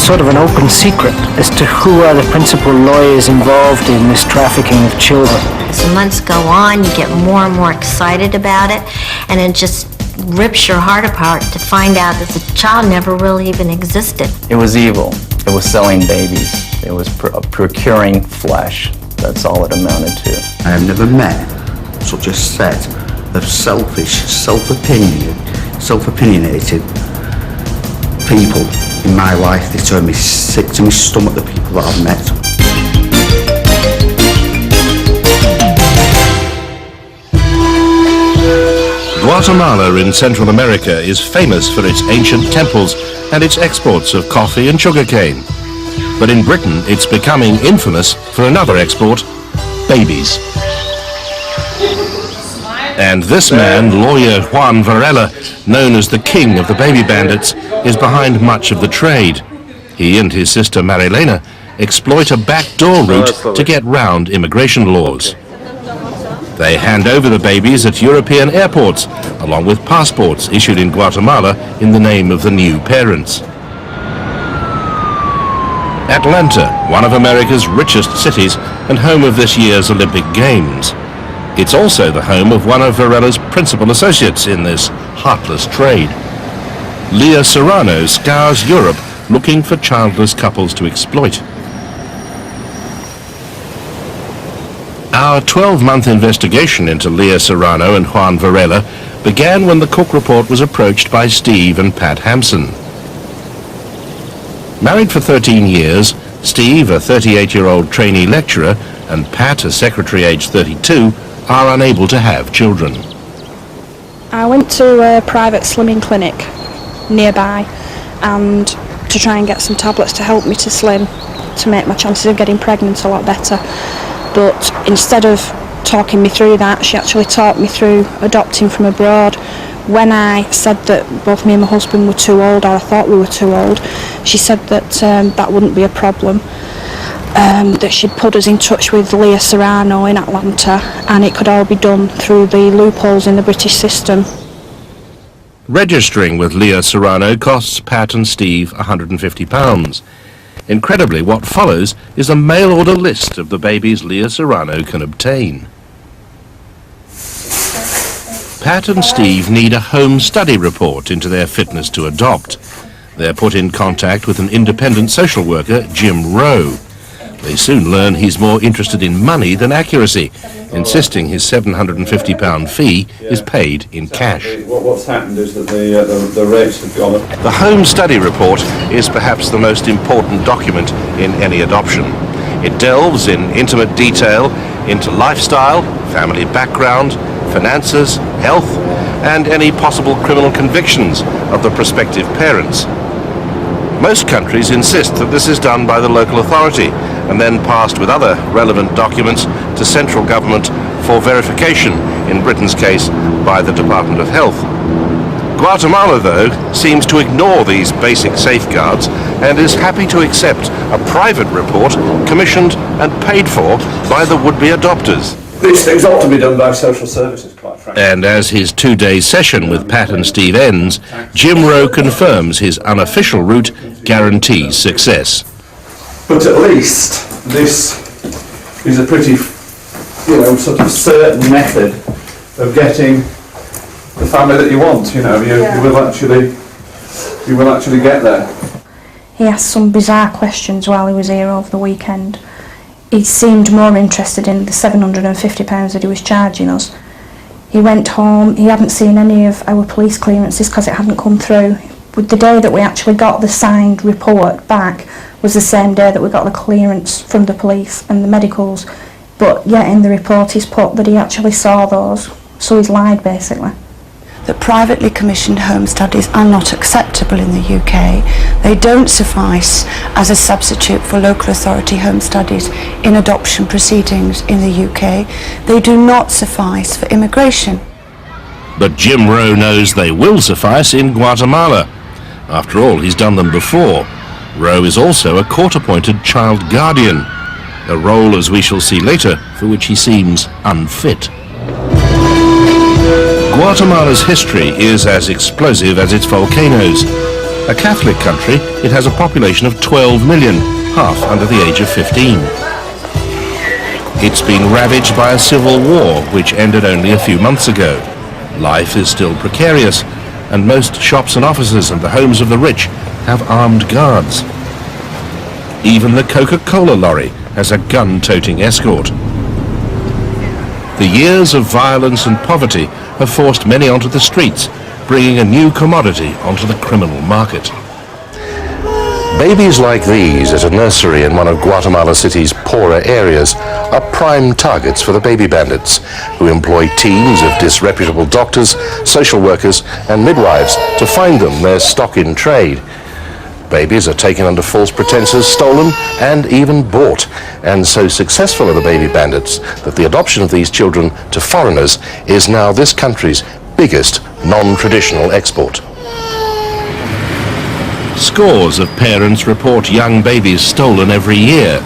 sort of an open secret as to who are the principal lawyers involved in this trafficking of children. As the months go on, you get more and more excited about it, and it just rips your heart apart to find out that the child never really even existed. It was evil. It was selling babies. It was procuring flesh. That's all it amounted to. I have never met such a set of selfish, self-opinionated people in my life. They turn me sick to my stomach, the people that I've met. Guatemala in Central America is famous for its ancient temples and its exports of coffee and sugarcane. But in Britain, it's becoming infamous for another export, babies. And this man, lawyer Juan Varela, known as the king of the baby bandits, is behind much of the trade. He and his sister Marilena exploit a backdoor route to get round immigration laws. They hand over the babies at European airports, along with passports issued in Guatemala in the name of the new parents. Atlanta, one of America's richest cities and home of this year's Olympic Games. It's also the home of one of Varela's principal associates in this heartless trade. Lya Sorano scours Europe looking for childless couples to exploit. Our 12-month investigation into Lya Sorano and Juan Varela began when the Cook Report was approached by Steve and Pat Hampson. Married for 13 years, Steve, a 38-year-old trainee lecturer, and Pat, a secretary aged 32, are unable to have children. I went to a private slimming clinic nearby and to try and get some tablets to help me to slim, to make my chances of getting pregnant a lot better. But instead of talking me through that, she actually talked me through adopting from abroad. When I said that both me and my husband were too old, or I thought we were too old, she said that that wouldn't be a problem. That she'd put us in touch with Lya Sorano in Atlanta, and it could all be done through the loopholes in the British system. Registering with Lya Sorano costs Pat and Steve £150. Incredibly, what follows is a mail-order list of the babies Lya Sorano can obtain. Pat and Steve need a home study report into their fitness to adopt. They're put in contact with an independent social worker, Jim Rowe. They soon learn he's more interested in money than accuracy, insisting his £750 fee is paid in cash. What's happened is that the rates have gone up. The home study report is perhaps the most important document in any adoption. It delves in intimate detail into lifestyle, family background, finances, health, and any possible criminal convictions of the prospective parents. Most countries insist that this is done by the local authority and then passed with other relevant documents to central government for verification, in Britain's case by the Department of Health. Guatemala, though, seems to ignore these basic safeguards and is happy to accept a private report commissioned and paid for by the would-be adopters. These things ought to be done by social services, quite frankly. And as his two-day session with Pat and Steve ends, Jim Rowe confirms his unofficial route guarantees success. But at least this is a pretty, sort of certain method of getting the family that you want. You will actually get there. He asked some bizarre questions while he was here over the weekend. He seemed more interested in the £750 that he was charging us. He went home, he hadn't seen any of our police clearances because it hadn't come through. With the day that we actually got the signed report back was the same day that we got the clearance from the police and the medicals, but yet in the report he's put that he actually saw those, so he's lied basically. That privately commissioned home studies are not acceptable in the UK. They don't suffice as a substitute for local authority home studies in adoption proceedings in the UK. They do not suffice for immigration. But Jim Rowe knows they will suffice in Guatemala. After all, he's done them before. Rowe is also a court-appointed child guardian, a role, as we shall see later, for which he seems unfit. Guatemala's history is as explosive as its volcanoes. A Catholic country, it has a population of 12 million, half under the age of 15. It's been ravaged by a civil war, which ended only a few months ago. Life is still precarious, and most shops and offices and the homes of the rich have armed guards. Even the Coca-Cola lorry has a gun-toting escort. The years of violence and poverty have forced many onto the streets, bringing a new commodity onto the criminal market. Babies like these at a nursery in one of Guatemala City's poorer areas are prime targets for the baby bandits, who employ teams of disreputable doctors, social workers and midwives to find them their stock in trade. Babies are taken under false pretenses, stolen and even bought, and so successful are the baby bandits that the adoption of these children to foreigners is now this country's biggest non-traditional export. Scores of parents report young babies stolen every year.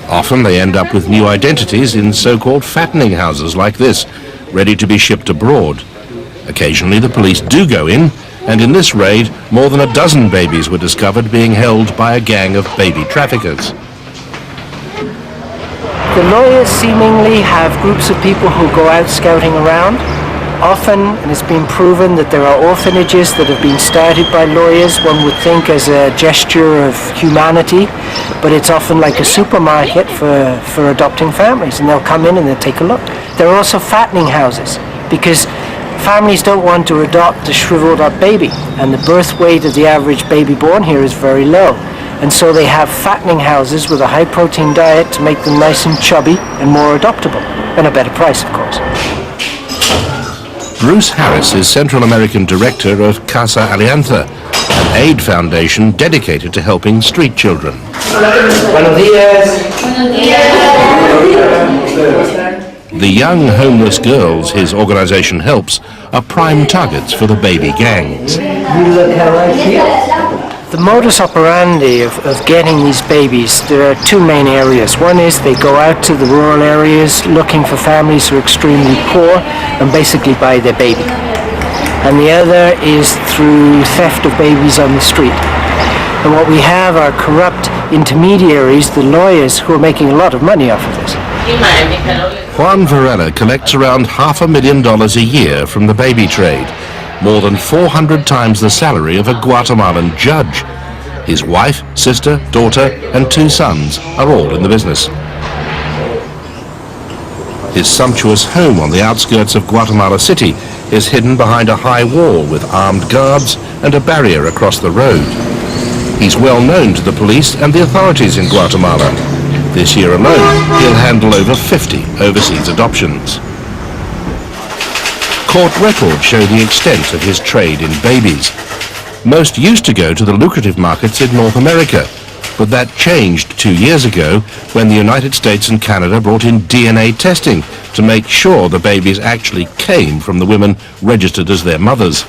Often they end up with new identities in so-called fattening houses like this, ready to be shipped abroad. Occasionally the police do go in, and in this raid more than a dozen babies were discovered being held by a gang of baby traffickers. The lawyers seemingly have groups of people who go out scouting around. Often, and it's been proven that there are orphanages that have been started by lawyers, one would think as a gesture of humanity, but it's often like a supermarket for adopting families, and they'll come in and they'll take a look. There are also fattening houses, because families don't want to adopt a shriveled up baby, and the birth weight of the average baby born here is very low. And so they have fattening houses with a high protein diet to make them nice and chubby and more adoptable, and a better price, of course. Bruce Harris is Central American director of Casa Alianza, an aid foundation dedicated to helping street children. Buenos dias. The young homeless girls his organization helps are prime targets for the baby gangs. The modus operandi of getting these babies, there are two main areas. One is they go out to the rural areas looking for families who are extremely poor and basically buy their baby. And the other is through theft of babies on the street. And what we have are corrupt intermediaries, the lawyers, who are making a lot of money off of this. Juan Varela collects around $500,000 a year from the baby trade, more than 400 times the salary of a Guatemalan judge. His wife, sister, daughter and 2 sons are all in the business. His sumptuous home on the outskirts of Guatemala City is hidden behind a high wall with armed guards and a barrier across the road. He's well known to the police and the authorities in Guatemala. This year alone, he'll handle over 50 overseas adoptions. Court records show the extent of his trade in babies. Most used to go to the lucrative markets in North America, but that changed 2 years ago when the United States and Canada brought in DNA testing to make sure the babies actually came from the women registered as their mothers.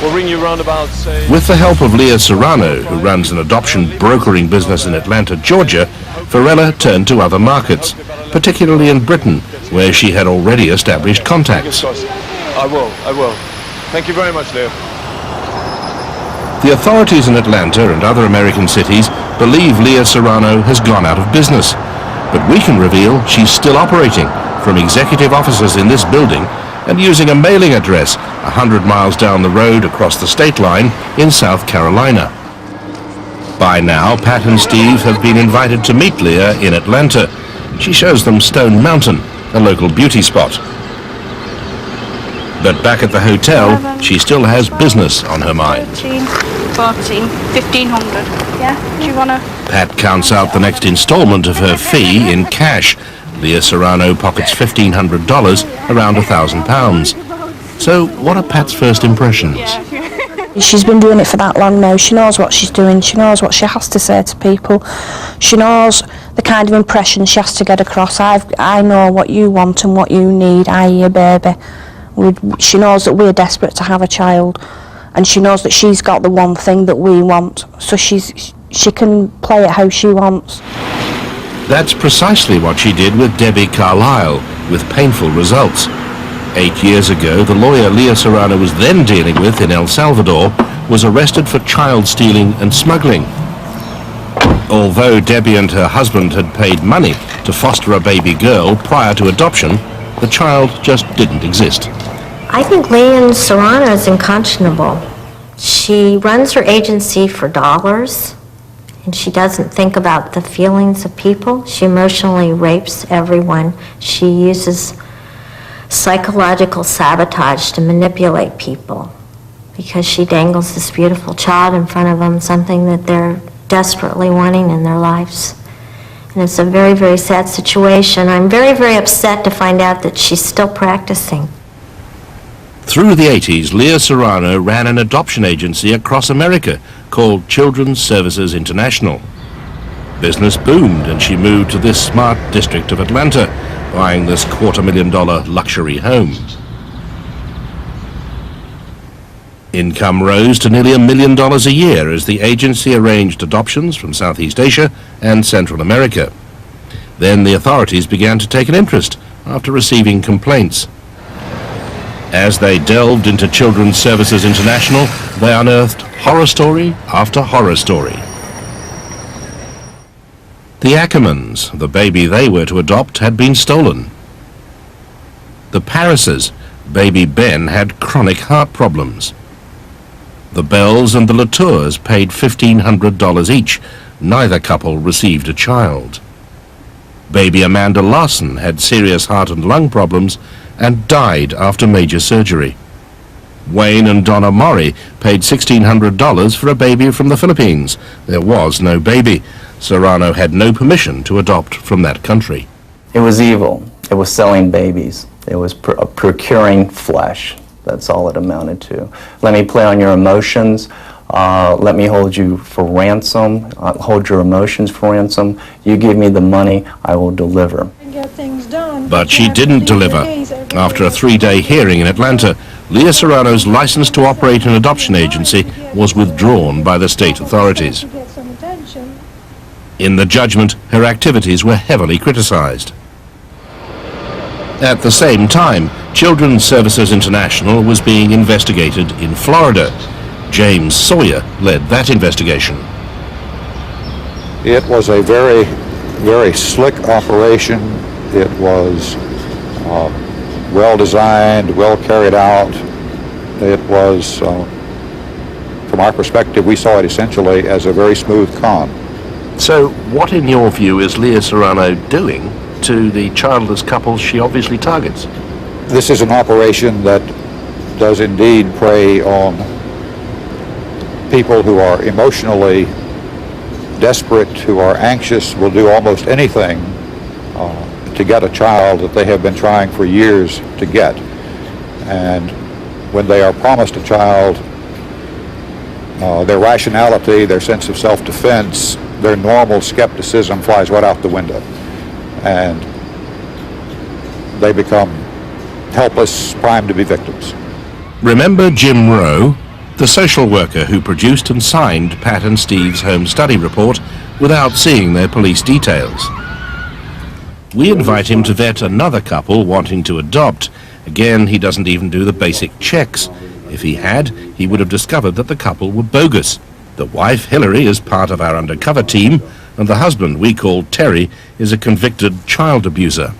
We'll ring you round about, say... With the help of Lya Sorano, who runs an adoption brokering business in Atlanta, Georgia, Varela turned to other markets, particularly in Britain, where she had already established contacts. I will. Thank you very much, Lya. The authorities in Atlanta and other American cities believe Lya Sorano has gone out of business, but we can reveal she's still operating from executive offices in this building and using a mailing address 100 miles down the road across the state line in South Carolina. By now, Pat and Steve have been invited to meet Lya in Atlanta. She shows them Stone Mountain, a local beauty spot. But back at the hotel, she still has business on her mind. 13, 14, 1,500. Yeah, do you want to... Pat counts out the next installment of her fee in cash. Lya Sorano pockets $1,500, around £1,000. So what are Pat's first impressions? She's been doing it for that long now. She knows what she's doing. She knows what she has to say to people. She knows the kind of impression she has to get across. I know what you want and what you need, i.e. a baby. She knows that we're desperate to have a child, and she knows that she's got the one thing that we want, so she can play it how she wants. That's precisely what she did with Debbie Carlisle, with painful results. 8 years ago, the lawyer Lya Sorano was then dealing with in El Salvador was arrested for child stealing and smuggling. Although Debbie and her husband had paid money to foster a baby girl prior to adoption, the child just didn't exist. I think Lya Sorano is unconscionable. She runs her agency for dollars, and she doesn't think about the feelings of people. She emotionally rapes everyone. She uses psychological sabotage to manipulate people because she dangles this beautiful child in front of them, something that they're desperately wanting in their lives. And it's a very, very sad situation. I'm very, very upset to find out that she's still practicing. Through the 80s, Lya Sorano ran an adoption agency across America called Children's Services International. Business boomed and she moved to this smart district of Atlanta, buying this $250,000 luxury home. Income rose to nearly $1 million a year as the agency arranged adoptions from Southeast Asia and Central America. Then the authorities began to take an interest after receiving complaints. As they delved into Children's Services International, they unearthed horror story after horror story. The Ackermans, the baby they were to adopt, had been stolen. The Parises, baby Ben, had chronic heart problems. The Bells and the Latours paid $1,500 each. Neither couple received a child. Baby Amanda Larson had serious heart and lung problems and died after major surgery. Wayne and Donna Mori paid $1,600 for a baby from the Philippines. There was no baby. Sorano had no permission to adopt from that country. It was evil. It was selling babies. It was procuring flesh. That's all it amounted to. Let me play on your emotions. Let me hold you for ransom. Hold your emotions for ransom. You give me the money, I will deliver. But she didn't deliver. After a 3-day hearing in Atlanta, Lya Sorano's license to operate an adoption agency was withdrawn by the state authorities. In the judgment, her activities were heavily criticized. At the same time, Children's Services International was being investigated in Florida. James Sawyer led that investigation. It was a very, very slick operation. It was well designed, well carried out. It was, from our perspective, we saw it essentially as a very smooth con. So what, in your view, is Lya Sorano doing to the childless couples she obviously targets? This is an operation that does indeed prey on people who are emotionally desperate, who are anxious, will do almost anything to get a child that they have been trying for years to get. And when they are promised a child, their rationality, their sense of self-defense, their normal skepticism flies right out the window. And they become helpless, primed to be victims. Remember Jim Rowe, the social worker who produced and signed Pat and Steve's home study report without seeing their police details? We invite him to vet another couple wanting to adopt. Again, he doesn't even do the basic checks. If he had, he would have discovered that the couple were bogus. The wife, Hillary, is part of our undercover team, and the husband, we call Terry, is a convicted child abuser.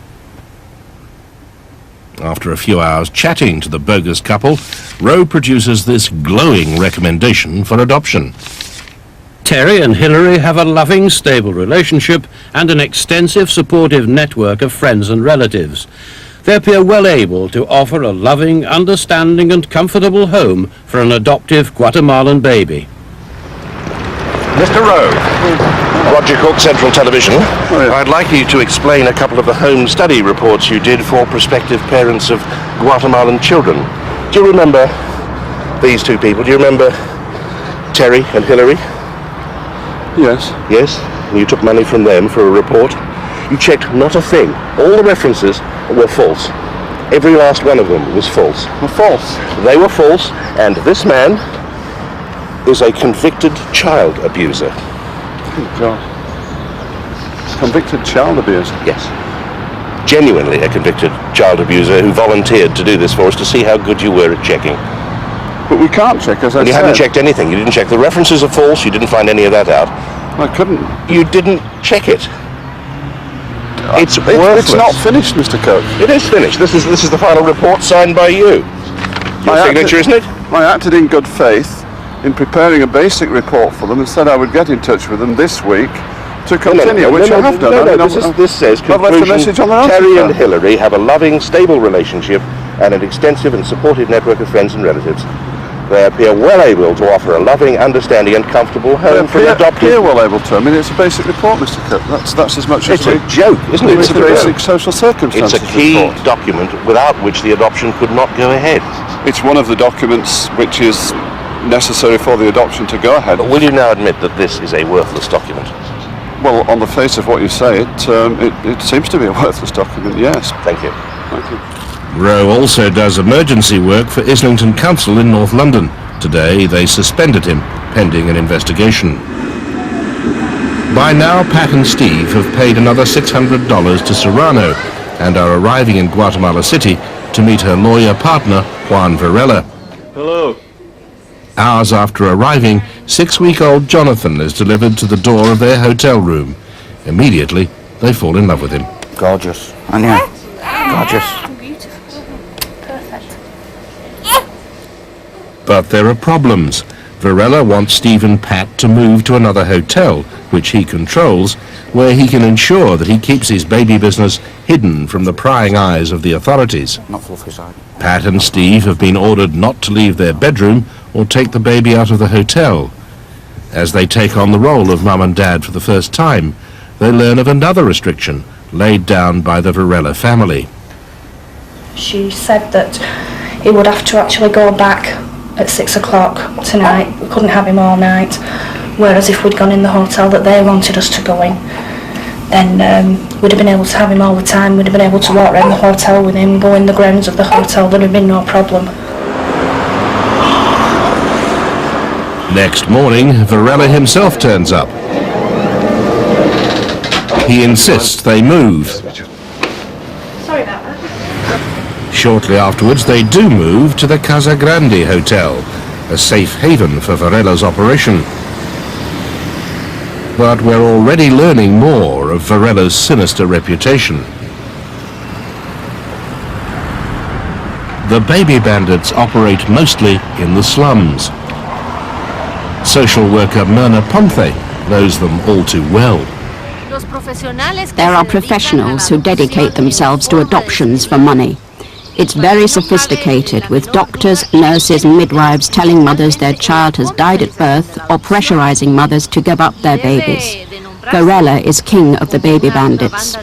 After a few hours chatting to the bogus couple, Rowe produces this glowing recommendation for adoption. Terry and Hillary have a loving, stable relationship and an extensive supportive network of friends and relatives. They appear well able to offer a loving, understanding and comfortable home for an adoptive Guatemalan baby. Mr. Rowe, Roger Cook, Central Television. I'd like you to explain a couple of the home study reports you did for prospective parents of Guatemalan children. Do you remember these two people? Do you remember Terry and Hillary? Yes. Yes? And you took money from them for a report. You checked not a thing. All the references were false. Every last one of them was false. Were false? They were false, and this man is a convicted child abuser. Oh, God. Convicted child abuser? Yes. Genuinely a convicted child abuser who volunteered to do this for us to see how good you were at checking. But we can't check, as I said. You hadn't checked anything. You didn't check the references are false. You didn't find any of that out. I couldn't. You didn't check it. It's worthless. It's not finished, Mr. Cook. It is finished. This is the final report signed by you. Your signature, isn't it? I acted in good faith in preparing a basic report for them and said I would get in touch with them this week to continue, which I have done. This says, I've left a message on their answer Terry and phone. Hillary have a loving, stable relationship and an extensive and supportive network of friends and relatives. They appear well able to offer a loving, understanding and comfortable home for adopted... Appear well able to. I mean, it's a basic report, Mr. Cook. That's as much as It's a joke, isn't it? It's a basic social It's circumstances a key report. document without which the adoption could not go ahead. It's one of the documents which is necessary for the adoption to go ahead. But will you now admit that this is a worthless document? Well, on the face of what you say, it seems to be a worthless document, yes. Thank you. Thank you. Rowe also does emergency work for Islington Council in North London. Today they suspended him, pending an investigation. By now, Pat and Steve have paid another $600 to Sorano and are arriving in Guatemala City to meet her lawyer partner, Juan Varela. Hello. Hours after arriving, 6-week-old Jonathan is delivered to the door of their hotel room. Immediately, they fall in love with him. Gorgeous. I know. Gorgeous. But there are problems. Varela wants Steve and Pat to move to another hotel, which he controls, where he can ensure that he keeps his baby business hidden from the prying eyes of the authorities. Not fluffy side. Pat and Steve have been ordered not to leave their bedroom or take the baby out of the hotel. As they take on the role of mum and dad for the first time, they learn of another restriction laid down by the Varela family. She said that he would have to actually go back at 6 o'clock tonight. We couldn't have him all night. Whereas if we'd gone in the hotel that they wanted us to go in, then we'd have been able to have him all the time. We'd have been able to walk around the hotel with him, go in the grounds of the hotel. There'd have been no problem. Next morning, Varela himself turns up. He insists they move. Sorry about that. Shortly afterwards, they do move to the Casa Grande Hotel, a safe haven for Varela's operation. But we're already learning more of Varela's sinister reputation. The baby bandits operate mostly in the slums. Social worker Myrna Ponthe knows them all too well. There are professionals who dedicate themselves to adoptions for money. It's very sophisticated, with doctors, nurses and midwives telling mothers their child has died at birth or pressurizing mothers to give up their babies. Varela is king of the baby bandits.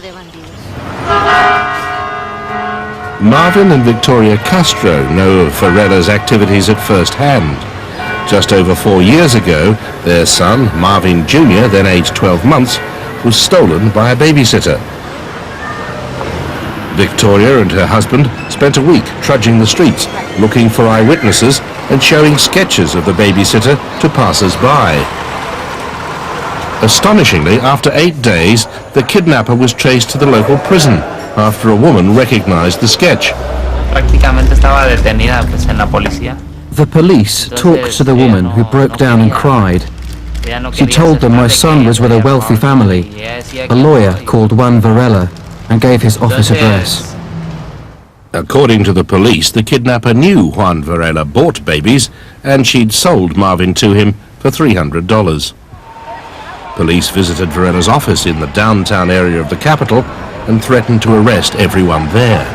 Marvin and Victoria Castro know of Varela's activities at first hand. Just over 4 years ago, their son, Marvin Jr., then aged 12 months, was stolen by a babysitter. Victoria and her husband spent a week trudging the streets, looking for eyewitnesses and showing sketches of the babysitter to passers-by. Astonishingly, after 8 days, the kidnapper was traced to the local prison after a woman recognized the sketch. The police talked to the woman who broke down and cried. She told them my son was with a wealthy family. A lawyer called Juan Varela and gave his office address. According to the police, the kidnapper knew Juan Varela bought babies and she'd sold Marvin to him for $300. Police visited Varela's office in the downtown area of the capital and threatened to arrest everyone there.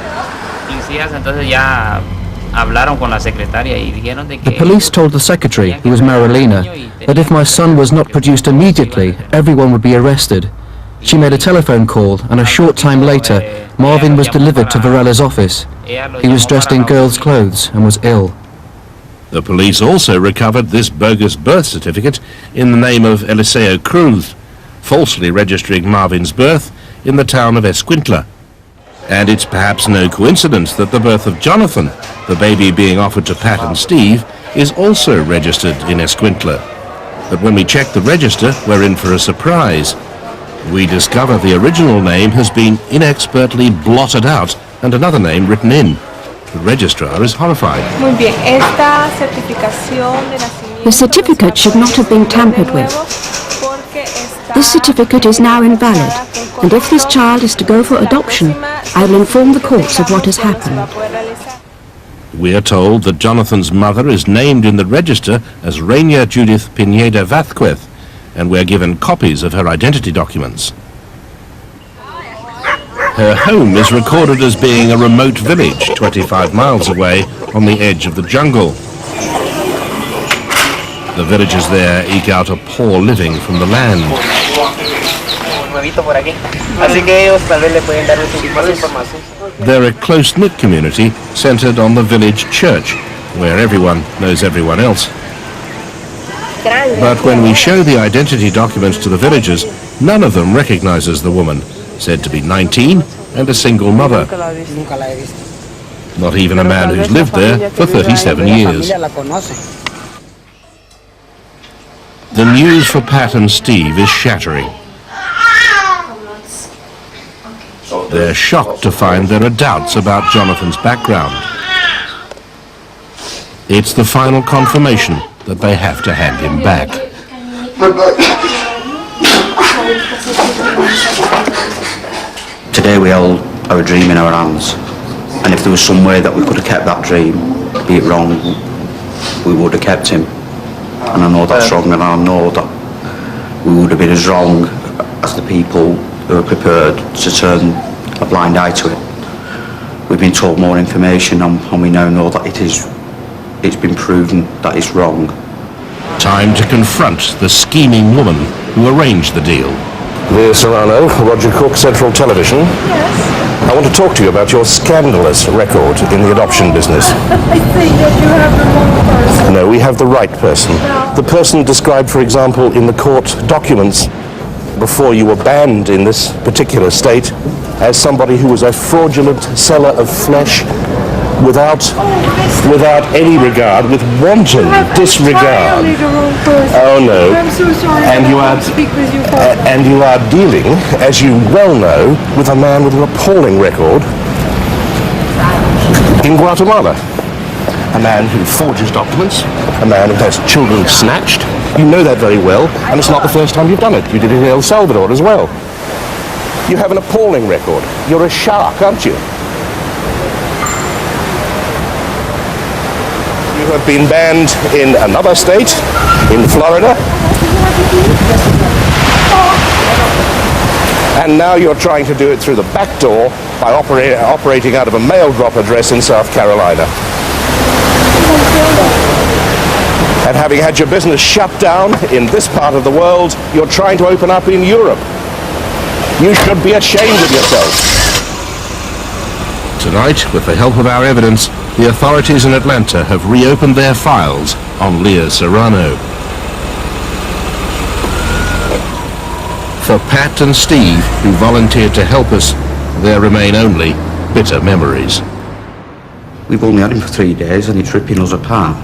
The police told the secretary, who was Marilena, that if my son was not produced immediately, everyone would be arrested. She made a telephone call, and a short time later, Marvin was delivered to Varela's office. He was dressed in girls' clothes and was ill. The police also recovered this bogus birth certificate in the name of Eliseo Cruz, falsely registering Marvin's birth in the town of Escuintla. And it's perhaps no coincidence that the birth of Jonathan, the baby being offered to Pat and Steve, is also registered in Escuintla. But when we check the register, we're in for a surprise. We discover the original name has been inexpertly blotted out and another name written in. The registrar is horrified. Muy bien, esta certificación de nacimiento. The certificate should not have been tampered with. This certificate is now invalid, and if this child is to go for adoption, I will inform the courts of what has happened. We are told that Jonathan's mother is named in the register as Reina Judith Pineda Vazquez, and we're given copies of her identity documents. Her home is recorded as being a remote village 25 miles away on the edge of the jungle. The villagers there eke out a poor living from the land. They're a close-knit community centered on the village church, where everyone knows everyone else. But when we show the identity documents to the villagers, none of them recognizes the woman, said to be 19 and a single mother. Not even a man who's lived there for 37 years. The news for Pat and Steve is shattering. They're shocked to find there are doubts about Jonathan's background. It's the final confirmation that they have to hand him back. Today we held our dream in our hands, and if there was some way that we could have kept that dream, be it wrong, we would have kept him. And I know that's wrong, and I know that we would have been as wrong as the people who are prepared to turn a blind eye to it. We've been told more information, and we now know that it's been proven that it's wrong. Time to confront the scheming woman who arranged the deal. Lya Sorano, Roger Cook, Central Television. Yes. I want to talk to you about your scandalous record in the adoption business. I think that you have the wrong person. No, we have the right person. The person described, for example, in the court documents before you were banned in this particular state as somebody who was a fraudulent seller of flesh without any regard, with wanton disregard. Oh no! I'm so sorry. And you are speak with you. and you are dealing, as you well know, with a man with an appalling record in Guatemala. A man who forges documents, a man who has children snatched. You know that very well, and it's not the first time you've done it. You did it in El Salvador as well. You have an appalling record. You're a shark, aren't you? You have been banned in another state, in Florida. And now you're trying to do it through the back door by operating out of a mail drop address in South Carolina. And having had your business shut down in this part of the world, you're trying to open up in Europe. You should be ashamed of yourself. Tonight, with the help of our evidence, the authorities in Atlanta have reopened their files on Lya Sorano. For Pat and Steve, who volunteered to help us, there remain only bitter memories. We've only had him for 3 days and it's ripping us apart.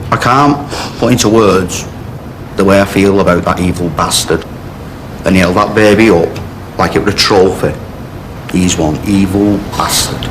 I can't put into words the way I feel about that evil bastard. And he held that baby up like it was a trophy. He's one evil bastard.